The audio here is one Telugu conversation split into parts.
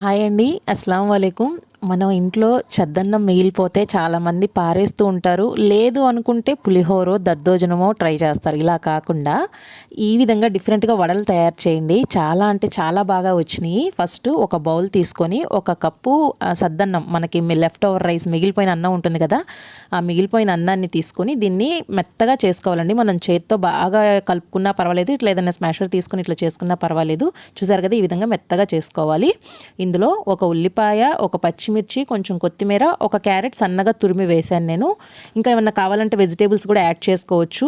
హాయ్ అండి. అస్సలాము అలైకుం. మనం ఇంట్లో చద్దన్నం మిగిలిపోతే చాలామంది పారేస్తూ ఉంటారు. లేదు అనుకుంటే పులిహోరో, దద్దోజనమో ట్రై చేస్తారు. ఇలా కాకుండా ఈ విధంగా డిఫరెంట్‌గా వడలు తయారు చేయండి. చాలా అంటే చాలా బాగా వచ్చినాయి. ఫస్ట్ ఒక బౌల్ తీసుకొని ఒక కప్పు సద్దన్నం మనకి లెఫ్ట్ ఓవర్ రైస్ మిగిలిపోయిన అన్నం ఉంటుంది కదా! ఆ మిగిలిపోయిన అన్నాన్ని తీసుకొని దీన్ని మెత్తగా చేసుకోవాలండి. మనం చేత్తో బాగా కలుపుకున్నా పర్వాలేదు. ఇట్లా ఏదైనా స్మాషర్ తీసుకొని ఇట్లా చేసుకున్నా పర్వాలేదు. చూసారు కదా! ఈ విధంగా మెత్తగా చేసుకోవాలి. ఇందులో ఒక ఉల్లిపాయ, ఒక పచ్చిమిర్చి, కొంచెం కొత్తిమీర, ఒక క్యారెట్ సన్నగా తురిమి వేశాను నేను. ఇంకా ఏమన్నా కావాలంటే వెజిటేబుల్స్ కూడా యాడ్ చేసుకోవచ్చు.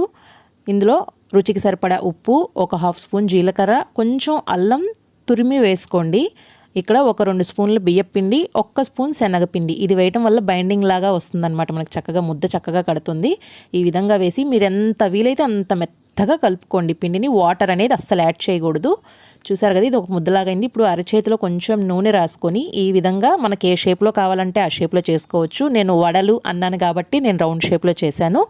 ఇందులో రుచికి సరిపడా ఉప్పు, ఒక హాఫ్ స్పూన్ జీలకర్ర, కొంచెం అల్లం తురిమి వేసుకోండి. ఇక్కడ ఒక 2 స్పూన్లు బియ్యపిండి, ఒక్క స్పూన్ శనగపిండి. ఇది వేయటం వల్ల బైండింగ్ లాగా వస్తుందన్నమాట. మనకి చక్కగా ముద్ద చక్కగా కడుతుంది. ఈ విధంగా వేసి మీరు ఎంత వీలైతే అంత మెత్తగా కలుపుకోండి పిండిని. వాటర్ అనేది అస్సలు యాడ్ చేయకూడదు. చూసారు కదా, ఇది ఒక ముద్దలాగా అయింది. ఇప్పుడు అరచేతిలో కొంచెం నూనె రాసుకొని ఈ విధంగా మనకి ఏ షేప్లో కావాలంటే ఆ షేప్లో చేసుకోవచ్చు. నేను వడలు అన్నాను కాబట్టి నేను రౌండ్ షేప్లో చేశాను.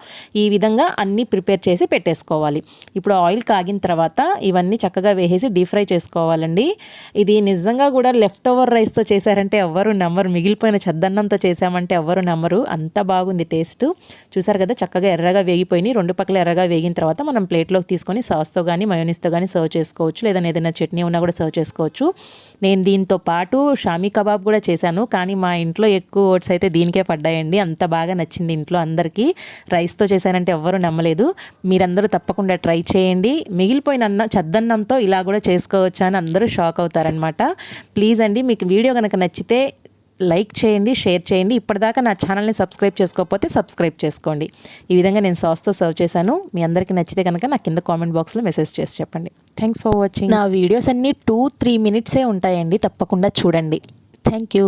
ఈ విధంగా అన్నీ ప్రిపేర్ చేసి పెట్టేసుకోవాలి. ఇప్పుడు ఆయిల్ కాగిన తర్వాత ఇవన్నీ చక్కగా వేసేసి డీప్ ఫ్రై చేసుకోవాలండి. ఇది నిజంగా కూడా లెఫ్ట్ ఓవర్ రైస్తో చేశారంటే ఎవ్వరు నమ్మరు. మిగిలిపోయిన చద్దన్నంతో చేసామంటే ఎవ్వరు నమ్మరు. అంత బాగుంది టేస్ట్. చూసారు కదా, చక్కగా ఎర్రగా వేగిపోయినాయి. రెండు పక్కల ఎర్రగా వేగిన తర్వాత మనం ప్లేట్లోకి తీసుకొని సాస్తో కానీ మయోనీస్తో కానీ సర్వ్ చేసుకోవచ్చు. లేదా ఏదైనా చట్నీ ఉన్నా కూడా సర్వ్ చేసుకోవచ్చు. నేను దీంతో పాటు షామీ కబాబ్ కూడా చేశాను. కానీ మా ఇంట్లో ఎక్కువ ఓట్స్ అయితే దీనికే పడ్డాయండి. అంత బాగా నచ్చింది ఇంట్లో అందరికీ. రైస్తో చేశానంటే ఎవ్వరూ నమ్మలేదు. మీరందరూ తప్పకుండా ట్రై చేయండి. మిగిలిపోయిన చద్దన్నంతో ఇలా కూడా చేసుకోవచ్చు అని అందరూ షాక్ అవుతారనమాట. ప్లీజ్ అండి, మీకు వీడియో కనుక నచ్చితే లైక్ చేయండి, షేర్ చేయండి. ఇప్పటిదాకా నా ఛానల్ని సబ్స్క్రైబ్ చేసుకోకపోతే సబ్స్క్రైబ్ చేసుకోండి. ఈ విధంగా నేను సాస్తో సర్వ్ చేశాను. మీ అందరికీ నచ్చితే కనుక నాకు కింద కామెంట్ బాక్స్లో మెసేజ్ చేసి చెప్పండి. Thanks for watching. నా వీడియోస్ అన్నీ 2-3 మినిట్సే ఉంటాయండి. తప్పకుండా చూడండి. Thank you.